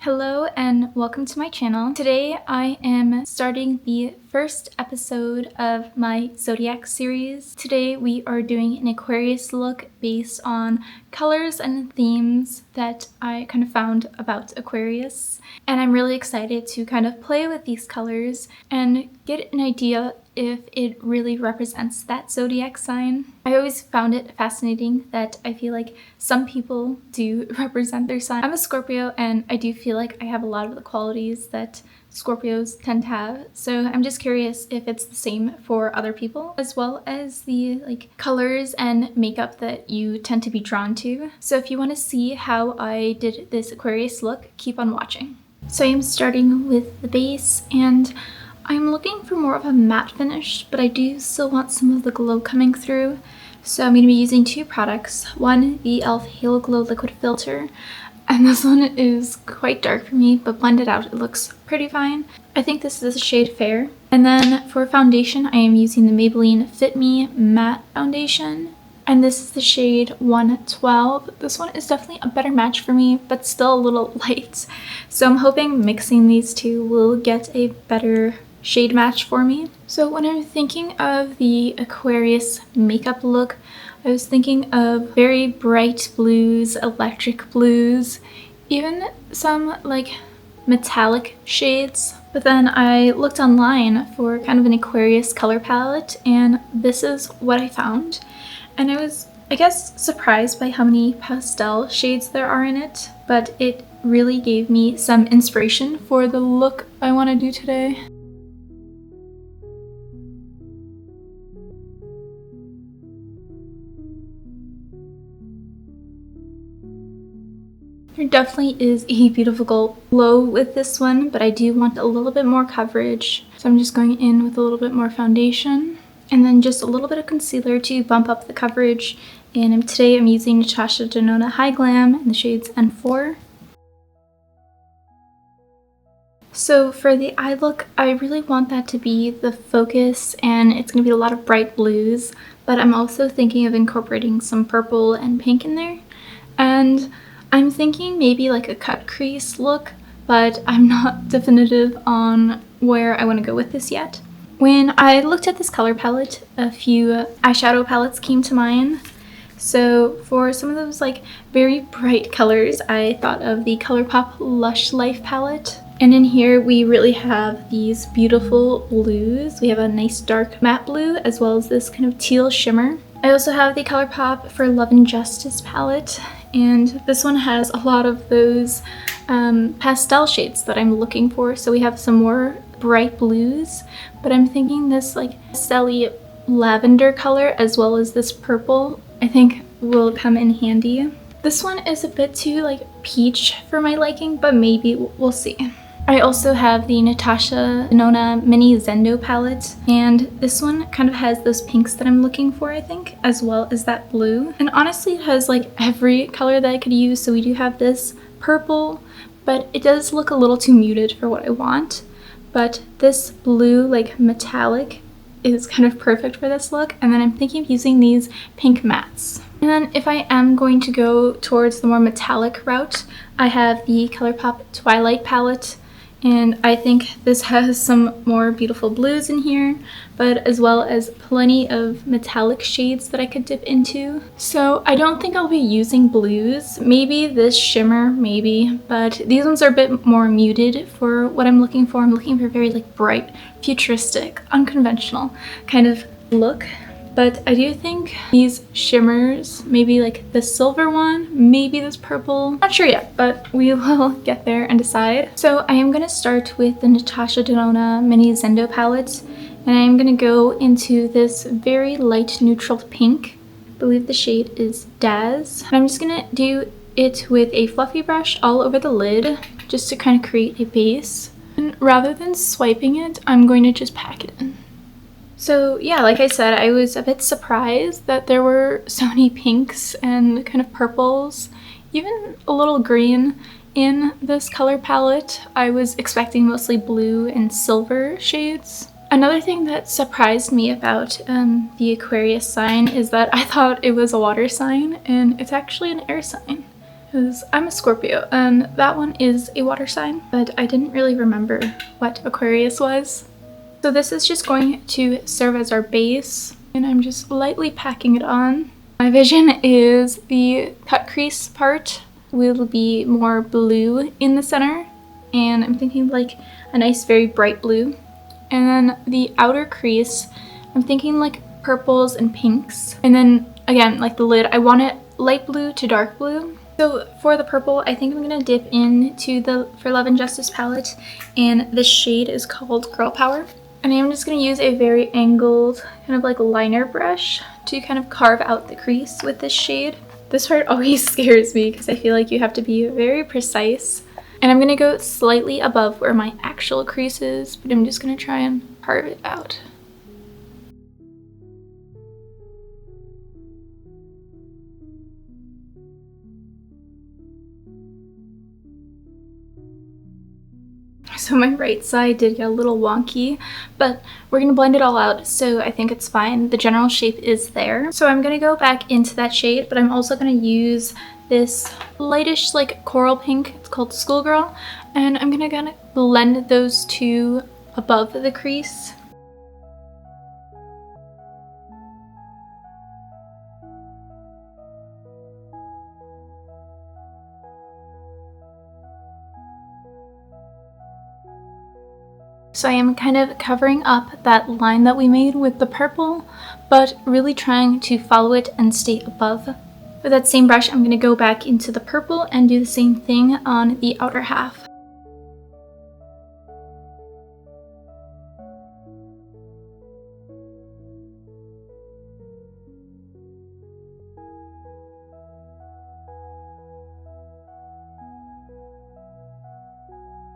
Hello and welcome to my channel. Today I am starting the first episode of my zodiac series. Today we are doing an Aquarius look based on colors and themes that I kind of found about Aquarius. And I'm really excited to kind of play with these colors and get an idea if it really represents that zodiac sign. I always found it fascinating that I feel like some people do represent their sign. I'm a Scorpio and I do feel like I have a lot of the qualities that Scorpios tend to have. So I'm just curious if it's the same for other people, as well as the colors and makeup that you tend to be drawn to. So if you want to see how I did this Aquarius look, keep on watching. So I'm starting with the base and I'm looking for more of a matte finish, but I do still want some of the glow coming through. So I'm going to be using two products. One, the e.l.f. Halo Glow Liquid Filter. And this one is quite dark for me, but blended out it looks pretty fine. I think this is the shade Fair. And then for foundation, I am using the Maybelline Fit Me Matte Foundation. And this is the shade 112. This one is definitely a better match for me, but still a little light. So I'm hoping mixing these two will get a better shade match for me. So when I'm thinking of the Aquarius makeup look, I was thinking of very bright blues, electric blues, even some metallic shades. But then I looked online for kind of an Aquarius color palette and this is what I found. And I was, I guess, surprised by how many pastel shades there are in it, but it really gave me some inspiration for the look I want to do today. There definitely is a beautiful glow with this one, but I do want a little bit more coverage. So I'm just going in with a little bit more foundation and then just a little bit of concealer to bump up the coverage. And today I'm using Natasha Denona hy-glam in the shades N4. So for the eye look, I really want that to be the focus and it's going to be a lot of bright blues, but I'm also thinking of incorporating some purple and pink in there. And I'm thinking maybe like a cut crease look, but I'm not definitive on where I want to go with this yet. When I looked at this color palette, a few eyeshadow palettes came to mind. So for some of those very bright colors, I thought of the Colourpop Lush Life palette. And in here we really have these beautiful blues. We have a nice dark matte blue as well as this kind of teal shimmer. I also have the Colourpop for Love and Justice palette. And this one has a lot of those pastel shades that I'm looking for. So we have some more bright blues, but I'm thinking this pastel-y lavender color as well as this purple I think will come in handy. This one is a bit too peach for my liking, but maybe we'll see. I also have the Natasha Denona Mini Zendo palette, and this one kind of has those pinks that I'm looking for, I think, as well as that blue. And honestly, it has every color that I could use. So we do have this purple, but it does look a little too muted for what I want. But this blue, metallic, is kind of perfect for this look. And then I'm thinking of using these pink mattes. And then if I am going to go towards the more metallic route, I have the Colourpop Twilight palette. And I think this has some more beautiful blues in here, but as well as plenty of metallic shades that I could dip into. So I don't think I'll be using blues. Maybe this shimmer, maybe, but these ones are a bit more muted for what I'm looking for. I'm looking for a very bright, futuristic, unconventional kind of look. But I do think these shimmers, maybe the silver one, maybe this purple, not sure yet, but we will get there and decide. So I am going to start with the Natasha Denona Mini Zendo palette, and I am going to go into this very light neutral pink. I believe the shade is Daz. And I'm just going to do it with a fluffy brush all over the lid, just to kind of create a base. And rather than swiping it, I'm going to just pack it in. So yeah, like I said, I was a bit surprised that there were so many pinks and kind of purples, even a little green in this color palette. I was expecting mostly blue and silver shades. Another thing that surprised me about the Aquarius sign is that I thought it was a water sign and it's actually an air sign. because I'm a Scorpio and that one is a water sign, but I didn't really remember what Aquarius was. So this is just going to serve as our base, and I'm just lightly packing it on. My vision is the cut crease part will be more blue in the center, and I'm thinking like a nice very bright blue. And then the outer crease, I'm thinking like purples and pinks. And then again, like the lid, I want it light blue to dark blue. So for the purple, I think I'm gonna dip into the For Love and Justice palette, and this shade is called Girl Power. And I'm just gonna use a very angled kind of like liner brush to kind of carve out the crease with this shade. This part always scares me because I feel like you have to be very precise. And I'm gonna go slightly above where my actual crease is, but I'm just gonna try and carve it out. So my right side did get a little wonky, but we're gonna blend it all out, so I think it's fine. The general shape is there. So I'm gonna go back into that shade, but I'm also gonna use this lightish like coral pink. It's called Schoolgirl, and I'm gonna kind of blend those two above the crease. So I am kind of covering up that line that we made with the purple, but really trying to follow it and stay above. With that same brush, I'm going to go back into the purple and do the same thing on the outer half.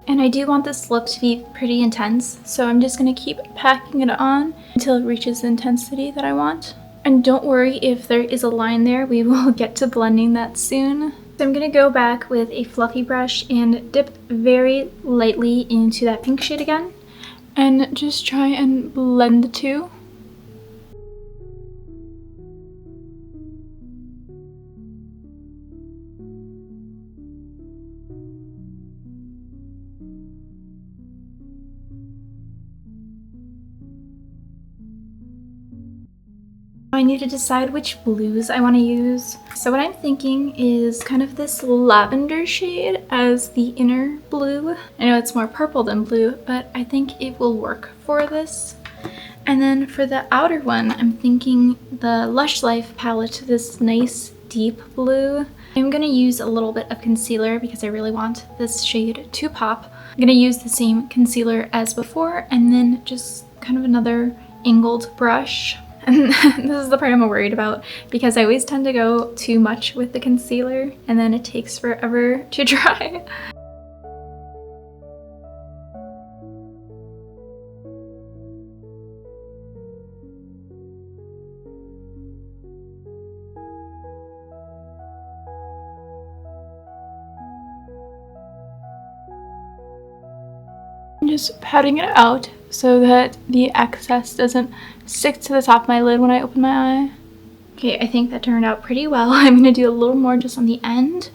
And I do want this look to be pretty intense, so I'm just going to keep packing it on until it reaches the intensity that I want. And don't worry if there is a line there, we will get to blending that soon. So I'm going to go back with a fluffy brush and dip very lightly into that pink shade again, and just try and blend the two. I need to decide which blues I want to use. So what I'm thinking is kind of this lavender shade as the inner blue. I know it's more purple than blue, but I think it will work for this. And then for the outer one, I'm thinking the Lush Life palette, this nice deep blue. I'm going to use a little bit of concealer because I really want this shade to pop. I'm going to use the same concealer as before, and then just kind of another angled brush. And this is the part I'm worried about because I always tend to go too much with the concealer and then it takes forever to dry. I'm just patting it out so that the excess doesn't stick to the top of my lid when I open my eye. Okay, I think that turned out pretty well. I'm gonna do a little more just on the end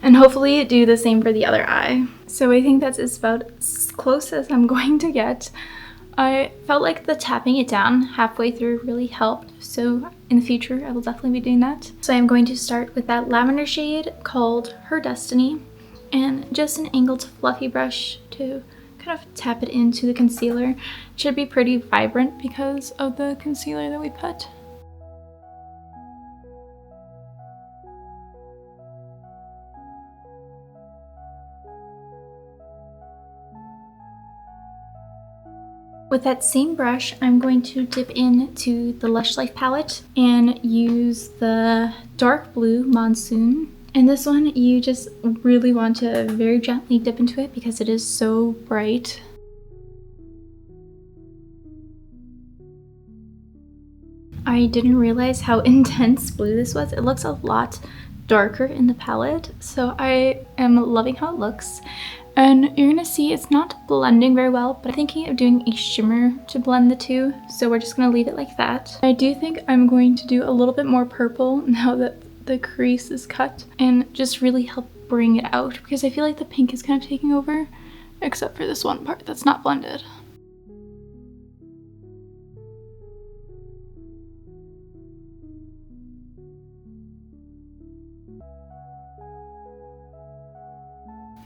and hopefully do the same for the other eye. So I think that's about as close as I'm going to get. I felt like the tapping it down halfway through really helped, so in the future I will definitely be doing that. So I'm going to start with that lavender shade called Her Destiny, and just an angled fluffy brush to kind of tap it into the concealer. It should be pretty vibrant because of the concealer that we put. With that same brush, I'm going to dip into the Lush Life palette and use the dark blue Monsoon. And this one, you just really want to very gently dip into it because it is so bright. I didn't realize how intense blue this was. It looks a lot darker in the palette, so I am loving how it looks. And you're gonna see it's not blending very well, but I'm thinking of doing a shimmer to blend the two, so we're just gonna leave it like that. I do think I'm going to do a little bit more purple now that the crease is cut and just really help bring it out, because I feel like the pink is kind of taking over, except for this one part that's not blended.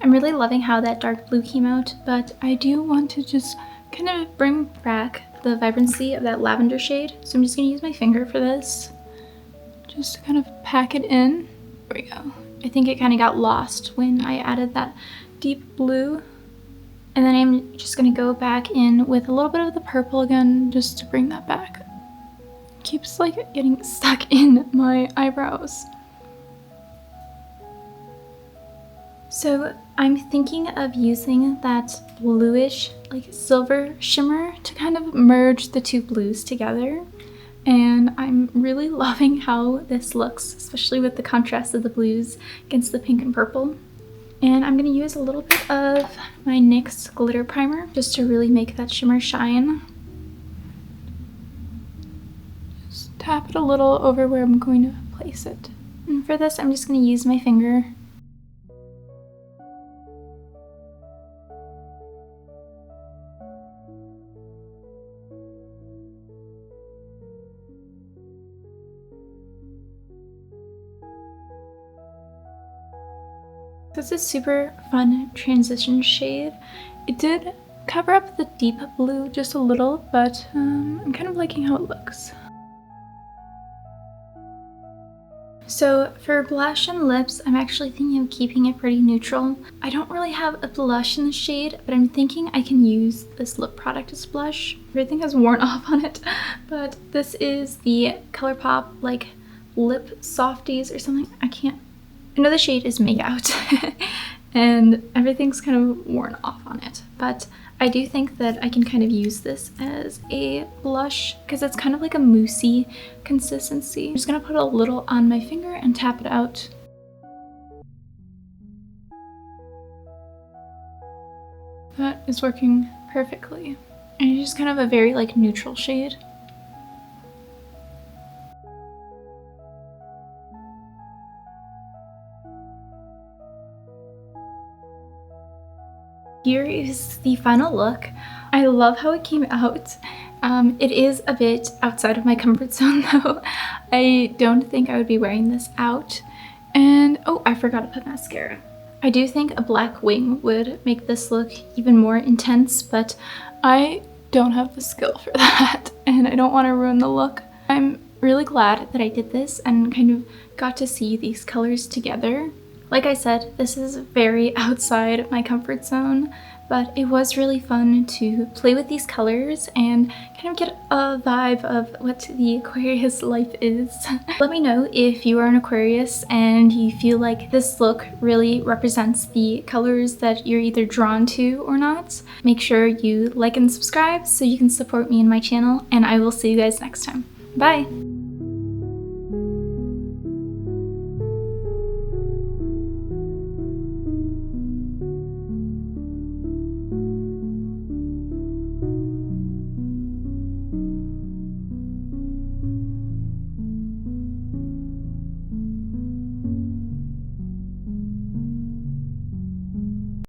I'm really loving how that dark blue came out, but I do want to just kind of bring back the vibrancy of that lavender shade. So I'm just gonna use my finger for this, just to kind of pack it in. There we go. I think it kind of got lost when I added that deep blue. And then I'm just gonna go back in with a little bit of the purple again, just to bring that back. It keeps like getting stuck in my eyebrows. So I'm thinking of using that bluish, like silver shimmer to kind of merge the two blues together. And I'm really loving how this looks, especially with the contrast of the blues against the pink and purple. And I'm gonna use a little bit of my NYX glitter primer just to really make that shimmer shine. Just tap it a little over where I'm going to place it. And for this, I'm just gonna use my finger. This is a super fun transition shade. It did cover up the deep blue just a little, but I'm kind of liking how it looks. So for blush and lips, I'm actually thinking of keeping it pretty neutral. I don't really have a blush in the shade, but I'm thinking I can use this lip product as blush. Everything has worn off on it, but this is the Colourpop like lip softies or something. I know the shade is Makeout and everything's kind of worn off on it, but I do think that I can kind of use this as a blush because it's kind of like a moussey consistency. I'm just gonna put a little on my finger and tap it out. That is working perfectly. And it's just kind of a very like neutral shade. Here is the final look. I love how it came out. It is a bit outside of my comfort zone though. I don't think I would be wearing this out. And oh, I forgot to put mascara. I do think a black wing would make this look even more intense, but I don't have the skill for that and I don't want to ruin the look. I'm really glad that I did this and kind of got to see these colors together. Like I said, this is very outside my comfort zone, but it was really fun to play with these colors and kind of get a vibe of what the Aquarius life is. Let me know if you are an Aquarius and you feel like this look really represents the colors that you're either drawn to or not. Make sure you like and subscribe so you can support me and my channel, and I will see you guys next time. Bye!